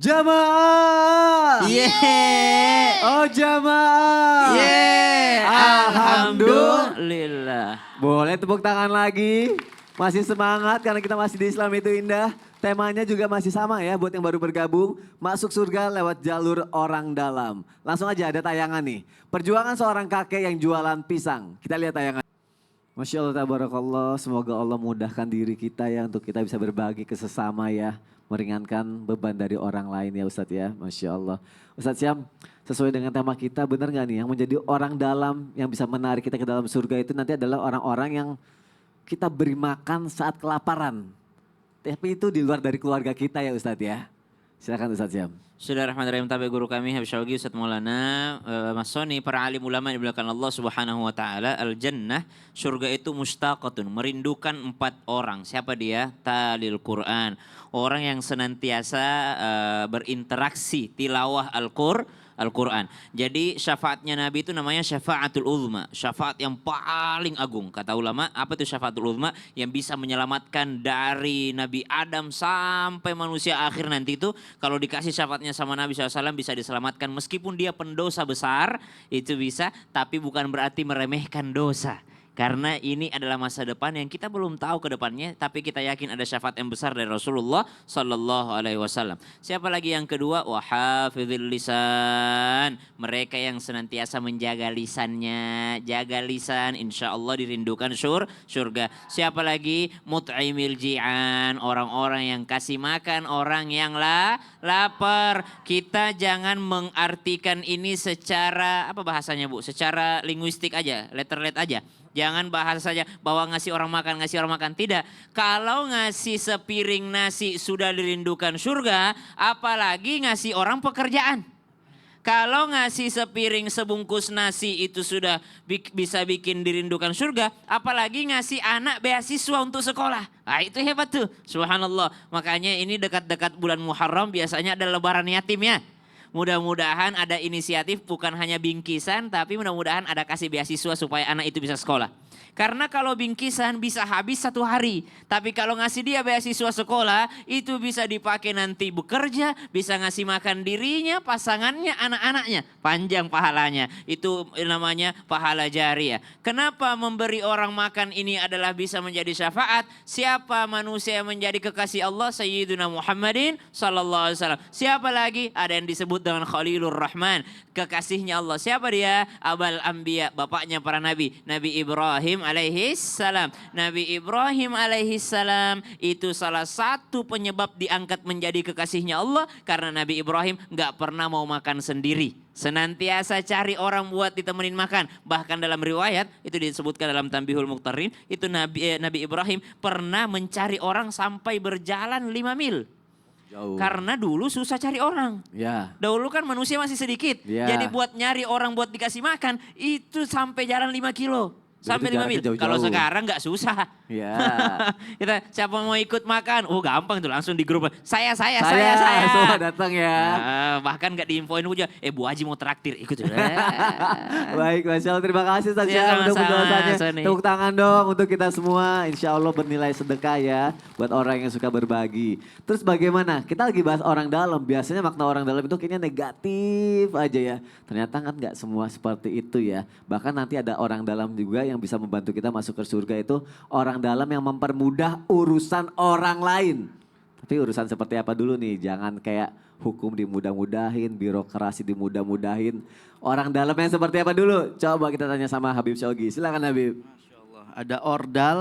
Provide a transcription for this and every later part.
Jamaah. Oh jamaah. Alhamdulillah. Boleh tepuk tangan lagi. Masih semangat karena kita masih di Islam itu indah. Temanya juga masih sama ya buat yang baru bergabung. Masuk surga lewat jalur orang dalam. Langsung aja ada tayangan nih. Perjuangan seorang kakek yang jualan pisang. Kita lihat tayangan. Masya Allah, tabarakallah. Semoga Allah mudahkan diri kita ya untuk kita bisa berbagi ke sesama ya. Meringankan beban dari orang lain ya Ustadz ya. Masya Allah. Ustadz Syam, sesuai dengan tema kita benar gak nih yang menjadi orang dalam yang bisa menarik kita ke dalam surga itu nanti adalah orang-orang yang kita beri makan saat kelaparan. Tapi itu di luar dari keluarga kita ya Ustadz ya. Silakan Ustadz Syam. Bismillahirrahmanirrahim. Tabi guru kami Habib Syawgi Ustadz Maulana Mas Soni, para alim ulama yang dimuliakan Allah Subhanahu wa taala. Al jannah, surga itu mustaqatun, merindukan 4 orang. Siapa dia? Talil Quran. Orang yang senantiasa berinteraksi tilawah Al-Quran. Jadi syafaatnya Nabi itu namanya syafaatul uzma. Syafaat yang paling agung. Kata ulama, apa itu syafaatul uzma? Yang bisa menyelamatkan dari Nabi Adam sampai manusia akhir nanti itu. Kalau dikasih syafaatnya sama Nabi SAW bisa diselamatkan. Meskipun dia pendosa besar, itu bisa. Tapi bukan berarti meremehkan dosa. Karena ini adalah masa depan yang kita belum tahu ke depannya, tapi kita yakin ada syafaat yang besar dari Rasulullah Sallallahu Alaihi Wasallam. Siapa lagi yang kedua? Wahafizil lisan. Mereka yang senantiasa menjaga lisannya, jaga lisan, insya Allah dirindukan surga. Siapa lagi? Mut'imil ji'an. Orang-orang yang kasih makan orang yang lapar. Kita jangan mengartikan ini secara apa bahasanya Bu? Secara linguistik aja, letterlet aja. Jangan bahas saja bahwa ngasih orang makan. Tidak. Kalau ngasih sepiring nasi sudah dirindukan surga, apalagi ngasih orang pekerjaan. Kalau ngasih sepiring sebungkus nasi itu sudah bisa bikin dirindukan surga, apalagi ngasih anak beasiswa untuk sekolah. Nah itu hebat tuh, subhanallah. Makanya ini dekat-dekat bulan Muharram biasanya ada lebaran yatim ya. Mudah-mudahan ada inisiatif bukan hanya bingkisan tapi mudah-mudahan ada kasih beasiswa supaya anak itu bisa sekolah. Karena kalau bingkisan bisa habis 1 hari. Tapi kalau ngasih dia beasiswa sekolah itu bisa dipakai nanti bekerja. Bisa ngasih makan dirinya, pasangannya, anak-anaknya. Panjang pahalanya. Itu namanya pahala jariah. Kenapa memberi orang makan ini adalah bisa menjadi syafaat? Siapa manusia yang menjadi kekasih Allah? Sayyiduna Muhammadin sallallahu alaihi wasallam. Siapa lagi? Ada yang disebut dengan Khalilur Rahman. Kekasihnya Allah. Siapa dia? Abal Anbiya. Bapaknya para nabi. Nabi Ibrahim alaihissalam. Nabi Ibrahim alaihissalam itu salah satu penyebab diangkat menjadi kekasihnya Allah. Karena Nabi Ibrahim gak pernah mau makan sendiri. Senantiasa cari orang buat ditemenin makan. Bahkan dalam riwayat itu disebutkan dalam Tanbihul Muqtarin. Itu Nabi Ibrahim pernah mencari orang sampai berjalan 5 mil. Jauh. Karena dulu susah cari orang. Ya. Dahulu kan manusia masih sedikit. Ya. Jadi buat nyari orang buat dikasih makan itu sampai jalan 5 kilo. Sampai 5 mil. Kalau sekarang nggak susah. Ya. Kita siapa mau ikut makan? Oh gampang tuh langsung di grup. Saya. Semua datang ya. Nah, bahkan nggak diinfoin aja. Bu Haji mau traktir ikut. Baik, Masya Allah. Terima kasih Ustaz Ya, Syam untuk sama-sama, penjelasannya. Sony. Tepuk tangan dong untuk kita semua. Insya Allah bernilai sedekah ya. Buat orang yang suka berbagi. Terus bagaimana? Kita lagi bahas orang dalam. Biasanya makna orang dalam itu kayaknya negatif aja ya. Ternyata kan nggak semua seperti itu ya. Bahkan nanti ada orang dalam juga yang bisa membantu kita masuk ke surga itu. Orang dalam yang mempermudah urusan orang lain. Tapi urusan seperti apa dulu nih? Jangan kayak hukum dimudah-mudahin, birokrasi dimudah-mudahin. Orang dalam yang seperti apa dulu? Coba kita tanya sama Habib Syawgi. Silakan Habib. Masya Allah. Ada ordal,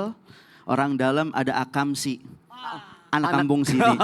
orang dalam ada akamsi. Anak kampung sini.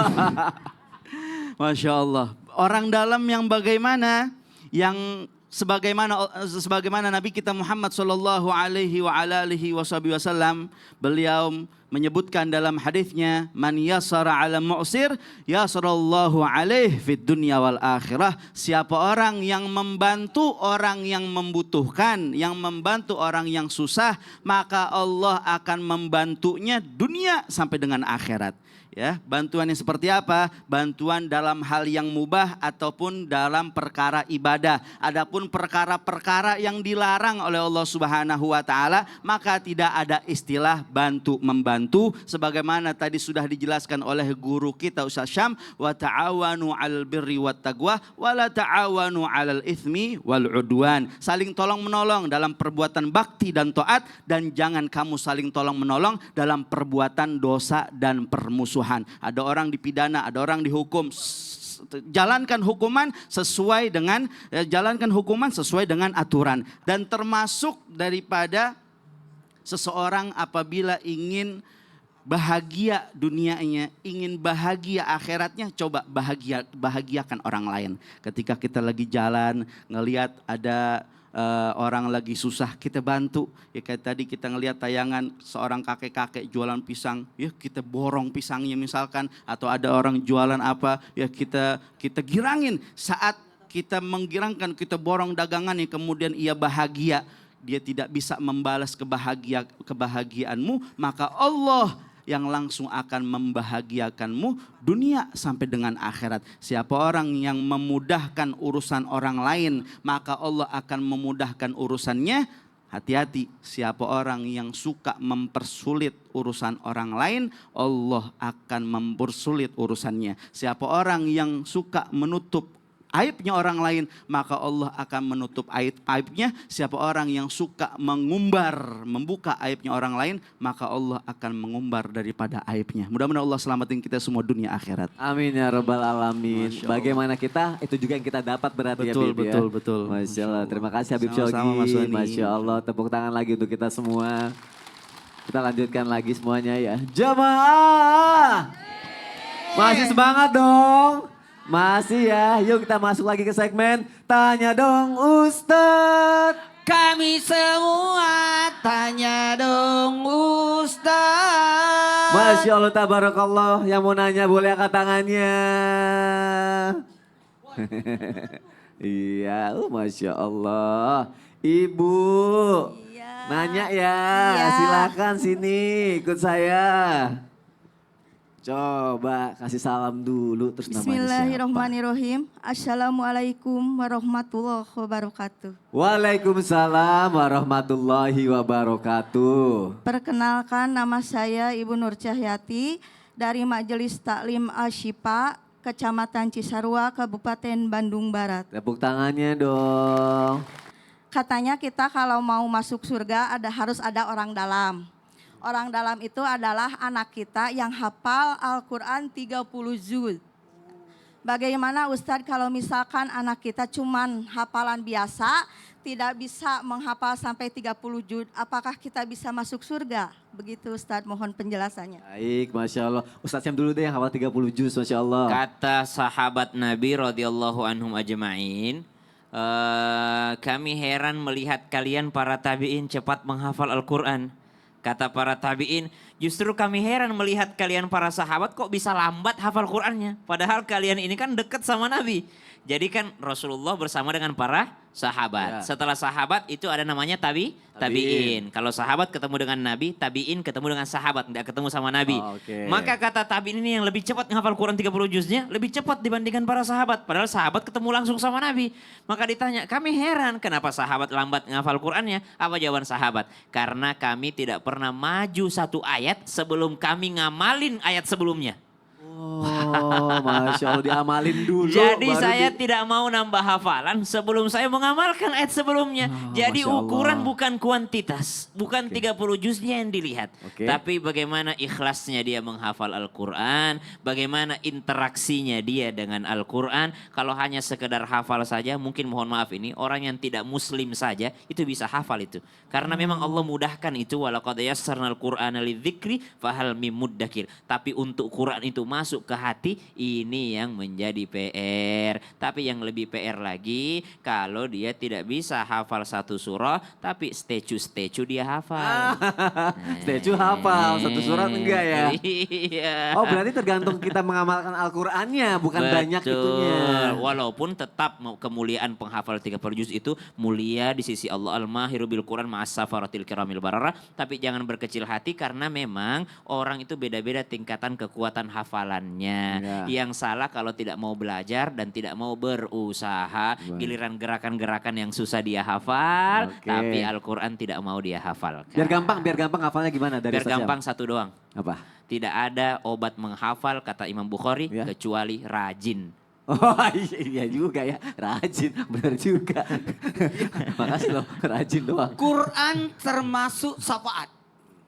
Masya Allah. Orang dalam yang bagaimana? Yang sebagaimana Nabi kita Muhammad sallallahu alaihi wasallam beliau menyebutkan dalam hadisnya man yasara 'ala mu'sir yasarallahu alaihi fid dunya wal akhirah. Siapa orang yang membantu orang yang membutuhkan, yang membantu orang yang susah, maka Allah akan membantunya dunia sampai dengan akhirat. Ya, bantuan yang seperti apa? Bantuan dalam hal yang mubah ataupun dalam perkara ibadah. Adapun perkara-perkara yang dilarang oleh Allah Subhanahu wa taala, maka tidak ada istilah bantu-membantu. membantu sebagaimana tadi sudah dijelaskan oleh guru kita Ustaz Syam, wa ta'awanu 'alal birri wat taqwa wa la ta'awanu 'alal itsmi wal 'udwan. Saling tolong menolong dalam perbuatan bakti dan taat, dan jangan kamu saling tolong menolong dalam perbuatan dosa dan permusuhan. Ada orang dipidana, ada orang dihukum. Jalankan hukuman sesuai dengan aturan, dan termasuk daripada seseorang apabila ingin bahagia dunianya, ingin bahagia akhiratnya, coba bahagiakan orang lain. Ketika kita lagi jalan ngelihat ada orang lagi susah, kita bantu. Ya kayak tadi kita ngelihat tayangan seorang kakek-kakek jualan pisang, ya kita borong pisangnya misalkan, atau ada orang jualan apa, ya kita girangin. Saat kita menggirangkan, kita borong dagangannya, kemudian ia bahagia, dia tidak bisa membalas kebahagiaanmu, maka Allah yang langsung akan membahagiakanmu dunia sampai dengan akhirat. Siapa orang yang memudahkan urusan orang lain, maka Allah akan memudahkan urusannya. Hati-hati, siapa orang yang suka mempersulit urusan orang lain, Allah akan mempersulit urusannya. Siapa orang yang suka menutup aibnya orang lain, maka Allah akan menutup aibnya. Siapa orang yang suka membuka aibnya orang lain, maka Allah akan mengumbar daripada aibnya. Mudah-mudahan Allah selamatin kita semua dunia akhirat. Amin ya rabbal alamin. Masya Allah. Bagaimana kita, itu juga yang kita dapat berarti Betul, ya Bib ya. betul. Masya Allah. Terima kasih Habib Sama-sama, Mas Shogi. Soni. Masya Allah. Tepuk tangan lagi untuk kita semua. Kita lanjutkan lagi semuanya ya. Jamaah. Masih semangat dong. Masih ya. Yuk kita masuk lagi ke segmen Tanya Dong Ustadz. Kami semua tanya dong Ustaz. Masya Allah tabarakallah. Yang mau nanya boleh angkat tangannya. Iya, Masya Allah. Ibu, Iya. nanya ya. Iya. Silakan sini ikut saya. Coba kasih salam dulu terus namanya siapa? Bismillahirrahmanirrahim. Assalamualaikum warahmatullahi wabarakatuh. Waalaikumsalam warahmatullahi wabarakatuh. Perkenalkan, nama saya Ibu Nur Cahyati dari Majelis Taklim Asyifa, Kecamatan Cisarua, Kabupaten Bandung Barat. Tepuk tangannya dong. Katanya kita kalau mau masuk surga harus ada orang dalam. Orang dalam itu adalah anak kita yang hafal Al-Quran 30 juz. Bagaimana Ustadz kalau misalkan anak kita cuman hafalan biasa, tidak bisa menghafal sampai 30 juz, apakah kita bisa masuk surga? Begitu Ustadz, mohon penjelasannya. Baik, Masya Allah. Ustadz Syam dulu deh yang hafal 30 juz, Masya Allah. Kata sahabat Nabi radhiyallahu anhum ajma'in, kami heran melihat kalian para tabi'in cepat menghafal Al-Quran. Kata para tabi'in, justru kami heran melihat kalian para sahabat kok bisa lambat hafal Qur'annya. Padahal kalian ini kan dekat sama Nabi. Jadi kan Rasulullah bersama dengan para sahabat. Ya. Setelah sahabat itu ada namanya tabi'in. Kalau sahabat ketemu dengan Nabi, tabi'in ketemu dengan sahabat, tidak ketemu sama Nabi. Oh, oke. Maka kata tabi'in ini yang lebih cepat menghafal Quran 30 juznya, lebih cepat dibandingkan para sahabat. Padahal sahabat ketemu langsung sama Nabi. Maka ditanya, kami heran kenapa sahabat lambat menghafal Qurannya? Apa jawaban sahabat? Karena kami tidak pernah maju satu ayat sebelum kami ngamalin ayat sebelumnya. Oh, Masya Allah diamalin dulu. Jadi baru saya tidak mau nambah hafalan sebelum saya mengamalkan ayat sebelumnya. Jadi Masya Allah. ukuran bukan kuantitas, bukan 30 juznya yang dilihat. Oke. Tapi bagaimana ikhlasnya dia menghafal Al-Quran, bagaimana interaksinya dia dengan Al-Quran. Kalau hanya sekedar hafal saja, mungkin mohon maaf ini, orang yang tidak muslim saja itu bisa hafal itu. Karena memang Allah mudahkan itu, walaqad yassarnal Qur'ana lidzikri fahal mim muddakir. Tapi untuk Quran itu masuk ke hati, ini yang menjadi PR. Tapi yang lebih PR lagi, kalau dia tidak bisa hafal satu surah, tapi statue dia hafal. Statue hafal, satu surat enggak ya? Iya. Oh berarti tergantung kita mengamalkan Al-Qur'annya, bukan banyak itunya. Walaupun tetap kemuliaan penghafal 30 juz itu mulia di sisi Allah. Al-Mahiru bil Quran ma'as safaratil kiramil barara. Tapi jangan berkecil hati karena memang orang itu beda-beda tingkatan kekuatan hafalannya. gurunya. Ya. Yang salah kalau tidak mau belajar dan tidak mau berusaha. Giliran gerakan-gerakan yang susah dia hafal, Oke. tapi Al-Quran tidak mau dia hafal. Biar gampang hafalnya gimana dari Biar Ustaz Syam? gampang satu doang. Apa? Tidak ada obat menghafal kata Imam Bukhari Ya. kecuali rajin. Oh iya juga ya, rajin, benar juga. Makasih loh, rajin doang. Quran termasuk syafaat.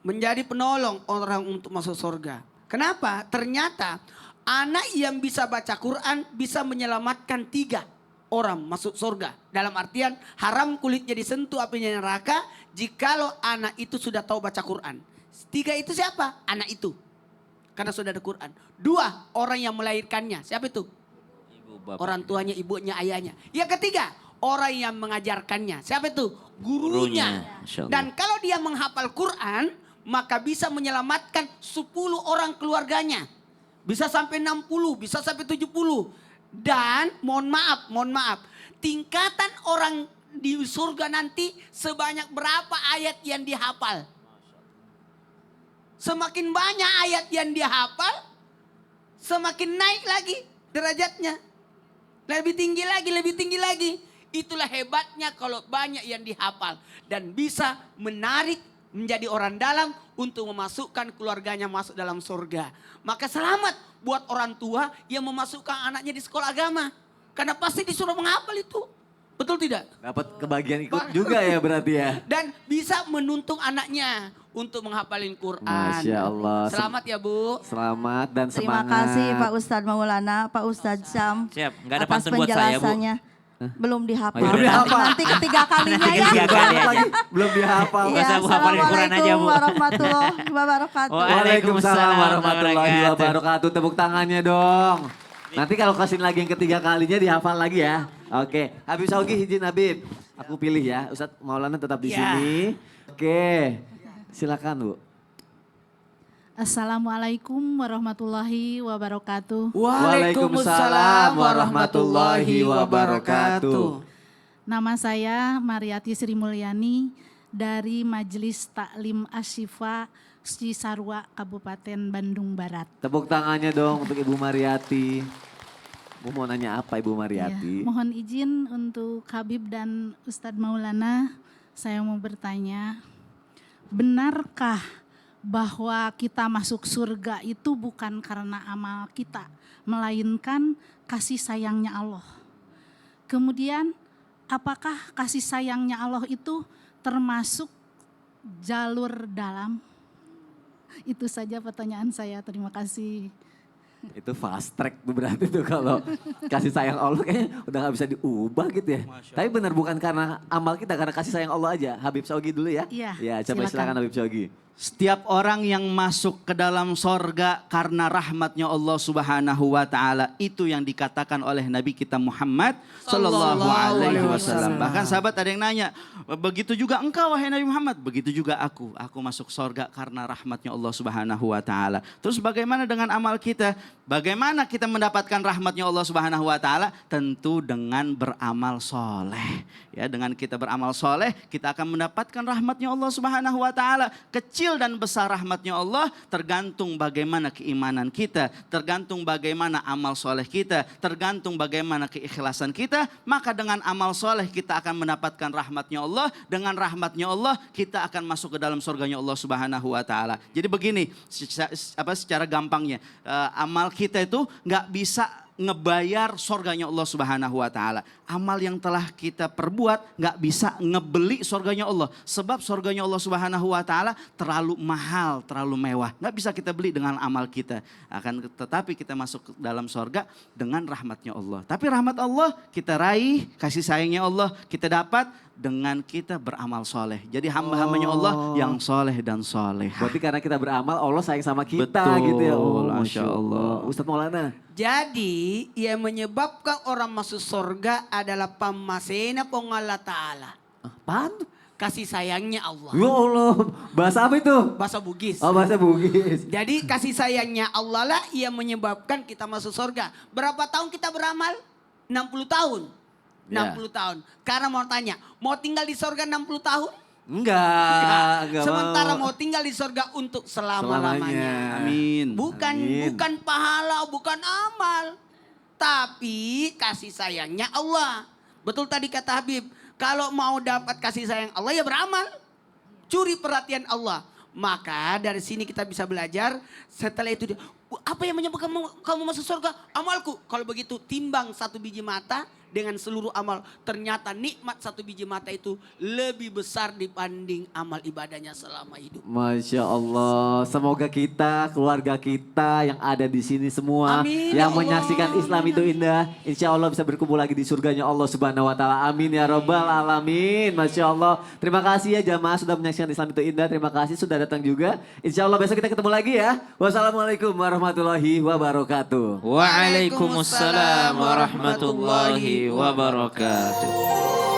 Menjadi penolong orang untuk masuk surga. Kenapa? Ternyata anak yang bisa baca Quran bisa menyelamatkan 3 orang masuk surga. Dalam artian haram kulitnya disentuh apinya neraka jikalau anak itu sudah tahu baca Quran. 3 itu siapa? Anak itu. Karena sudah ada Quran. 2, orang yang melahirkannya. Siapa itu? Orang tuanya, ibunya, ayahnya. Yang ketiga, orang yang mengajarkannya. Siapa itu? Gurunya. Masya Allah. Dan kalau dia menghafal Quran, maka bisa menyelamatkan 10 orang keluarganya. Bisa sampai 60, bisa sampai 70. Dan mohon maaf. Tingkatan orang di surga nanti sebanyak berapa ayat yang dihafal. Semakin banyak ayat yang dihafal, semakin naik lagi derajatnya. Lebih tinggi lagi. Itulah hebatnya kalau banyak yang dihafal. Dan bisa menarik menjadi orang dalam untuk memasukkan keluarganya masuk dalam surga. Maka selamat buat orang tua yang memasukkan anaknya di sekolah agama. Karena pasti disuruh menghafal itu. Betul tidak? Dapat kebagian ikut juga ya berarti ya. Dan bisa menuntun anaknya untuk menghafalin Quran. Masya Allah. Selamat ya Bu. Selamat dan Terima semangat. kasih Pak Ustadz Maulana, Pak Ustadz Syam. Siap, nggak ada atas pantun buat saya, Bu. penjelasannya. Belum dihafal. Oh, iya, belum dihafal. Nanti ketiga kalinya ya. Ketiga kali aja. Lagi, belum dihafal. Nggak usah, Bu, hafalin Quran aja, Bu. Assalamualaikum warahmatullahi wabarakatuh. Waalaikumsalam warahmatullahi wabarakatuh. wabarakatuh. Tepuk tangannya dong. Nanti kalau kasih lagi yang ketiga kalinya dihafal lagi ya. Oke, Habib Syaugi izin Habib. Aku pilih ya, Ustadz Maulana tetap di Ya. sini. Oke, silakan Bu. Assalamualaikum warahmatullahi wabarakatuh. Waalaikumsalam warahmatullahi wabarakatuh. Nama saya Mariati Sri Mulyani dari Majelis Taklim Asyifa Cisarua Kabupaten Bandung Barat. Tepuk tangannya dong untuk Ibu Mariati. Bu mau nanya apa Ibu Ya, Mariati? mohon izin untuk Habib dan Ustadz Maulana, saya mau bertanya, benarkah bahwa kita masuk surga itu bukan karena amal kita, melainkan kasih sayangnya Allah? Kemudian, apakah kasih sayangnya Allah itu termasuk jalur dalam? Itu saja pertanyaan saya, terima kasih. Itu fast track tuh berarti tuh kalau kasih sayang Allah kayaknya udah gak bisa diubah gitu ya. Tapi benar bukan karena amal kita, karena kasih sayang Allah aja. Habib Syaugi dulu ya. Iya, Ya, coba silakan. silakan Habib Syaugi. Setiap orang yang masuk ke dalam sorga karena rahmatnya Allah Subhanahu wa Ta'ala, itu yang dikatakan oleh Nabi kita Muhammad Sallallahu Alaihi Wasallam. Bahkan sahabat ada yang nanya, begitu juga engkau wahai Nabi Muhammad, begitu juga aku masuk sorga karena rahmatnya Allah Subhanahu wa Ta'ala. Terus bagaimana dengan amal kita? Bagaimana kita mendapatkan rahmatnya Allah Subhanahu wa Ta'ala? Tentu dengan beramal soleh. Ya, dengan kita beramal soleh, kita akan mendapatkan rahmatnya Allah Subhanahu wa Ta'ala. Kecil dan besar rahmatnya Allah tergantung bagaimana keimanan kita, tergantung bagaimana amal soleh kita, tergantung bagaimana keikhlasan kita. Maka dengan amal soleh kita akan mendapatkan rahmatnya Allah. Dengan rahmatnya Allah kita akan masuk ke dalam surganya Allah Subhanahu wa Ta'ala. Jadi begini, secara gampangnya, amal kita itu nggak bisa ngebayar surganya Allah Subhanahu wa Ta'ala. Amal yang telah kita perbuat nggak bisa ngebeli surganya Allah. Sebab surganya Allah Subhanahu wa Ta'ala terlalu mahal, terlalu mewah. Nggak bisa kita beli dengan amal kita. Tetapi kita masuk ke dalam surga dengan rahmatnya Allah. Tapi rahmat Allah kita raih, kasih sayangnya Allah kita dapat dengan kita beramal soleh. Jadi hamba-hambanya Allah yang soleh dan soleh. Berarti karena kita beramal, Allah sayang sama kita Betul, gitu ya. Masya Allah. Ustadz Maulana. Jadi yang menyebabkan orang masuk surga adalah pamasena pong Allah Ta'ala. Apaan tuh? Kasih sayangnya Allah. Ya Allah, bahasa apa itu? Bahasa Bugis. Oh bahasa Bugis. Jadi kasih sayangnya Allah lah yang menyebabkan kita masuk surga. Berapa tahun kita beramal? 60 tahun. 60 tahun. Karena mau tanya, mau tinggal di surga 60 tahun? Enggak Sementara mau tinggal di surga untuk selama-lamanya. Amin. Bukan pahala, bukan amal. Tapi kasih sayangnya Allah. Betul tadi kata Habib. Kalau mau dapat kasih sayang Allah ya beramal. Curi perhatian Allah. Maka dari sini kita bisa belajar. Setelah itu apa yang menyebabkan kamu masuk surga? Amalku. Kalau begitu timbang 1 biji mata dengan seluruh amal. Ternyata nikmat 1 biji mata itu lebih besar dibanding amal ibadahnya selama hidup. Masya Allah, semoga kita, keluarga kita yang ada di sini semua, Amin, yang ya Allah. menyaksikan Islam itu indah, insya Allah bisa berkumpul lagi di surganya Allah Subhanahu Wa Taala. Amin ya Robbal Alamin. Masya Allah. Terima kasih ya jamaah sudah menyaksikan Islam itu indah. Terima kasih sudah datang juga. Insya Allah besok kita ketemu lagi ya. Wassalamualaikum warahmatullahi wabarakatuh. Waalaikumsalam warahmatullahi wabarakatuh.